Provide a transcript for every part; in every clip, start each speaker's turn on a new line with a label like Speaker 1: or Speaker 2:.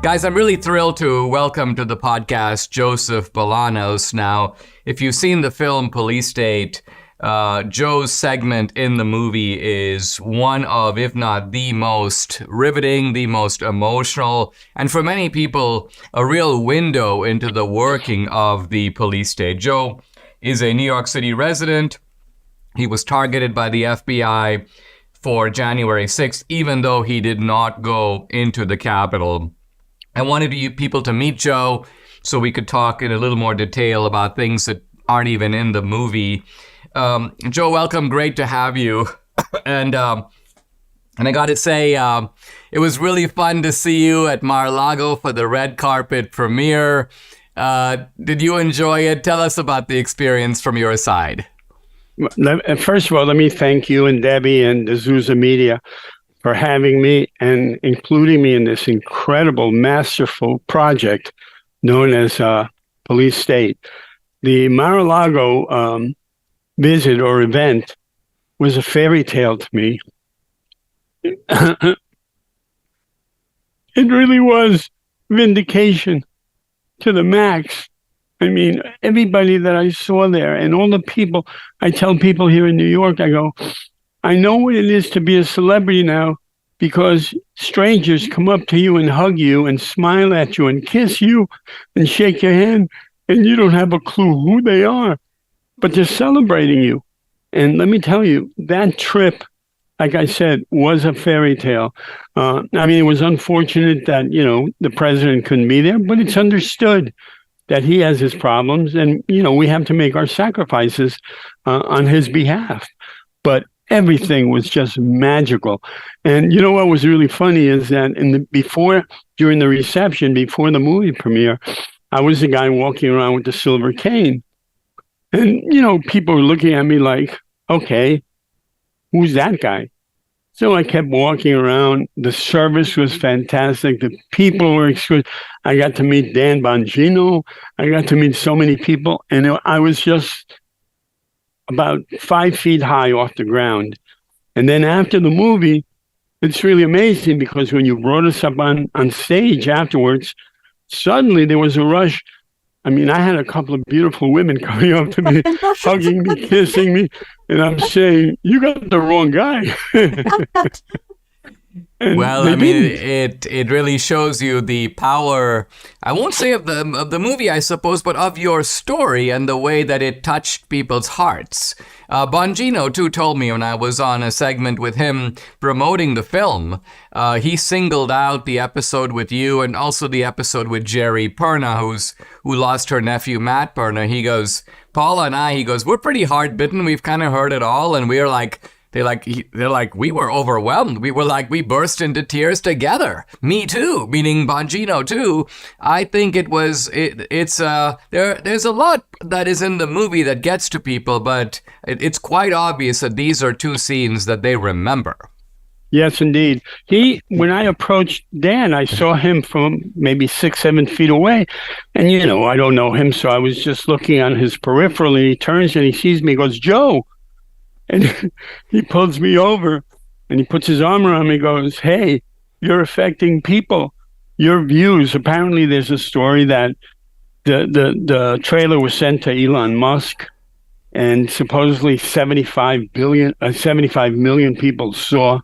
Speaker 1: Guys, I'm really thrilled to welcome to the podcast Joseph Bolanos. Now, if you've seen the film Police State, Joe's segment in the movie is one of, if not the most riveting, the most emotional, and for many people, a real window into the working of the police state. Joe is a New York City resident. He was targeted by the FBI for January 6th, even though he did not go into the Capitol. I wanted you people to meet Joe so we could talk in a little more detail about things that aren't even in the movie. Joe, welcome. Great to have you. And I got to say, it was really fun to see you at Mar-a-Lago for the red carpet premiere. Did you enjoy it? Tell us about the experience from your side.
Speaker 2: First of all, let me thank you and Debbie and D'Souza Media for having me and including me in this incredible, masterful project known as Police State. The Mar-a-Lago visit or event was a fairy tale to me. It really was vindication to the max. I mean, everybody that I saw there and all the people, I tell people here in New York, I go, I know what it is to be a celebrity now because strangers come up to you and hug you and smile at you and kiss you and shake your hand and you don't have a clue who they are, but they're celebrating you. And let me tell you, that trip, like I said, was a fairy tale. I mean, it was unfortunate that, the president couldn't be there, but it's understood that he has his problems and, we have to make our sacrifices on his behalf. But everything was just magical. And what was really funny is that during the reception, before the movie premiere, I was the guy walking around with the silver cane. And, people were looking at me like, okay, who's that guy? So I kept walking around. The service was fantastic. The people were exquisite. I got to meet Dan Bongino. I got to meet so many people. And I was just about 5 feet high off the ground. And then after the movie, it's really amazing because when you brought us up on stage afterwards, suddenly there was a rush. I mean, I had a couple of beautiful women coming up to me, hugging me, kissing me, and I'm saying, you got the wrong guy.
Speaker 1: Well, I mean, it really shows you the power, I won't say of the movie, I suppose, but of your story and the way that it touched people's hearts. Bongino, too, told me when I was on a segment with him promoting the film, he singled out the episode with you and also the episode with Jerry Perna, who lost her nephew, Matt Perna. He goes, Paula and I, he goes, we're pretty hard bitten. We've kind of heard it all. And we're like, they're like, we were overwhelmed. We were like, we burst into tears together. Me too, meaning Bongino too. I think there's a lot that is in the movie that gets to people, but it's quite obvious that these are two scenes that they remember.
Speaker 2: Yes, indeed. When I approached Dan, I saw him from maybe 6-7 feet away. And, I don't know him. So I was just looking on his peripheral and he turns and he sees me, he goes, Joe. And he pulls me over and he puts his arm around me and goes, hey, you're affecting people. Your views. Apparently there's a story that the trailer was sent to Elon Musk and supposedly 75 million people saw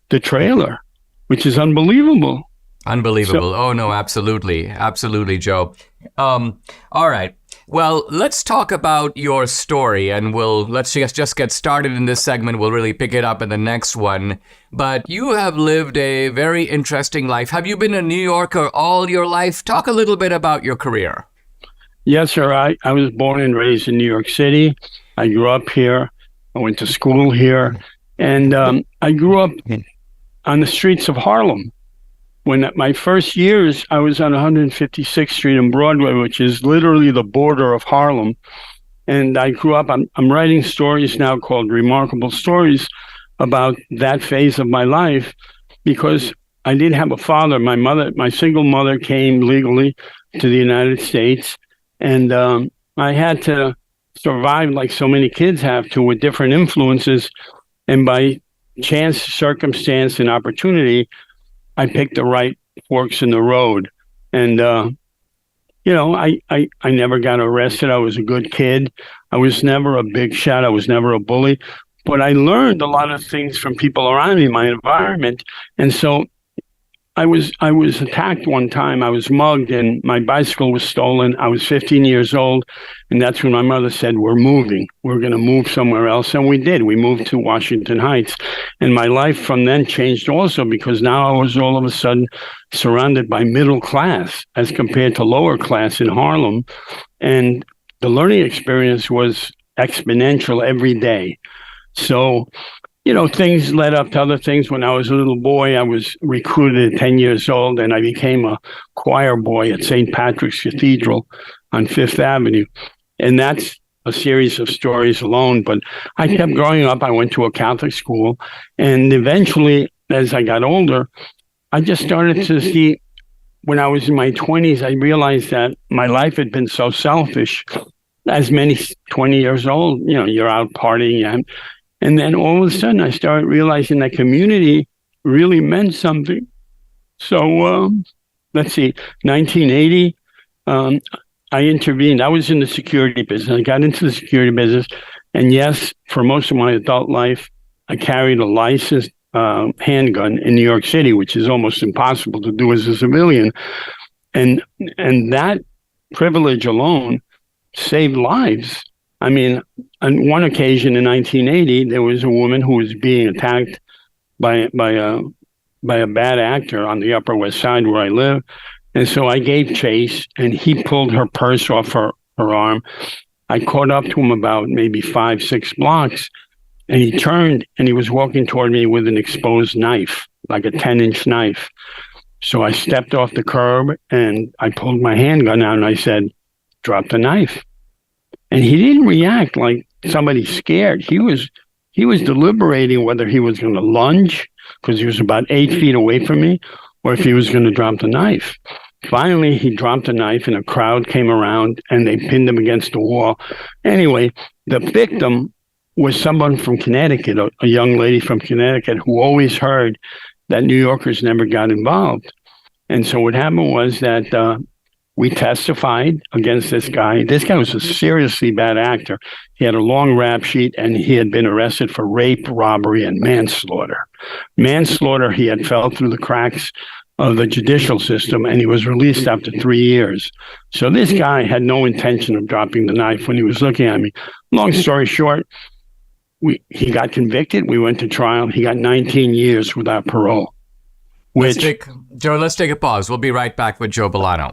Speaker 2: the trailer, which is unbelievable.
Speaker 1: Unbelievable. Oh, no, absolutely. Absolutely, Joe. All right. Well, let's talk about your story, and let's just get started in this segment. We'll really pick it up in the next one. But you have lived a very interesting life. Have you been a New Yorker all your life? Talk a little bit about your career.
Speaker 2: Yes, sir. I was born and raised in New York City. I grew up here. I went to school here. And I grew up on the streets of Harlem. When at my first years, I was on 156th Street and Broadway, which is literally the border of Harlem. And I grew up, I'm writing stories now called Remarkable Stories about that phase of my life because I didn't have a father. My single mother came legally to the United States. And I had to survive like so many kids have to with different influences. And by chance, circumstance, and opportunity, I picked the right forks in the road. And, I never got arrested. I was a good kid. I was never a big shot. I was never a bully. But I learned a lot of things from people around me, my environment. And so I was attacked one time. I was mugged and my bicycle was stolen. I was 15 years old. And that's when my mother said, we're moving. We're going to move somewhere else. And we did. We moved to Washington Heights. And my life from then changed also because now I was all of a sudden surrounded by middle class as compared to lower class in Harlem. And the learning experience was exponential every day. So, things led up to other things. When I was a little boy, I was recruited at 10 years old, and I became a choir boy at St. Patrick's Cathedral on Fifth Avenue. And that's a series of stories alone. But I kept growing up. I went to a Catholic school. And eventually, as I got older, I just started to see, when I was in my 20s, I realized that my life had been so selfish. As many 20 years old, you're out partying. And then all of a sudden, I started realizing that community really meant something. So let's see, 1980, I intervened. I was in the security business. I got into the security business. And yes, for most of my adult life, I carried a licensed handgun in New York City, which is almost impossible to do as a civilian. And that privilege alone saved lives. I mean, on one occasion in 1980, there was a woman who was being attacked by a bad actor on the Upper West Side where I live. And so I gave chase, and he pulled her purse off her arm. I caught up to him about maybe 5-6 blocks, and he turned, and he was walking toward me with an exposed knife, like a 10-inch knife. So I stepped off the curb, and I pulled my handgun out, and I said, drop the knife. And he didn't react like somebody scared. He was deliberating whether he was going to lunge, because he was about 8 feet away from me, or if he was going to drop the knife. Finally, he dropped the knife, and a crowd came around, and they pinned him against the wall. Anyway, the victim was someone from Connecticut, a young lady from Connecticut who always heard that New Yorkers never got involved. And so what happened was that we testified against this guy. This guy was a seriously bad actor. He had a long rap sheet, and he had been arrested for rape, robbery, and manslaughter. Manslaughter, he had fell through the cracks of the judicial system, and he was released after 3 years. So this guy had no intention of dropping the knife when he was looking at me. Long story short, he got convicted. We went to trial. He got 19 years without parole.
Speaker 1: Let's take a pause. We'll be right back with Joe Bolano.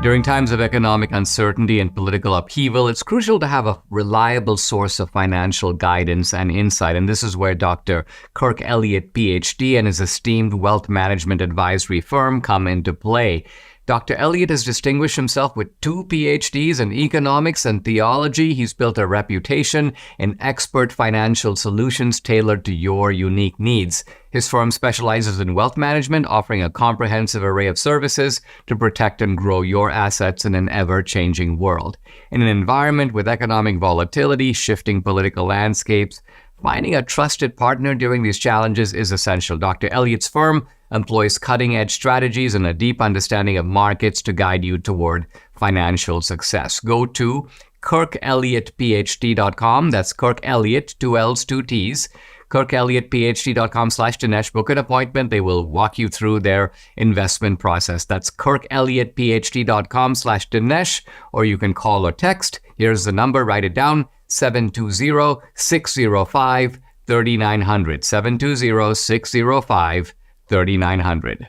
Speaker 1: During times of economic uncertainty and political upheaval, it's crucial to have a reliable source of financial guidance and insight. And this is where Dr. Kirk Elliott, PhD, and his esteemed wealth management advisory firm come into play. Dr. Elliott has distinguished himself with 2 PhDs in economics and theology. He's built a reputation in expert financial solutions tailored to your unique needs. His firm specializes in wealth management, offering a comprehensive array of services to protect and grow your assets in an ever-changing world. In an environment with economic volatility, shifting political landscapes, finding a trusted partner during these challenges is essential. Dr. Elliott's firm employs cutting-edge strategies and a deep understanding of markets to guide you toward financial success. Go to KirkElliottPhD.com. That's Kirk Elliott, 2 L's, 2 T's. KirkElliottPhD.com/Dinesh. Book an appointment. They will walk you through their investment process. That's KirkElliottPhD.com/Dinesh, or you can call or text. Here's the number. Write it down. 720-605-3900. 720-605-3900.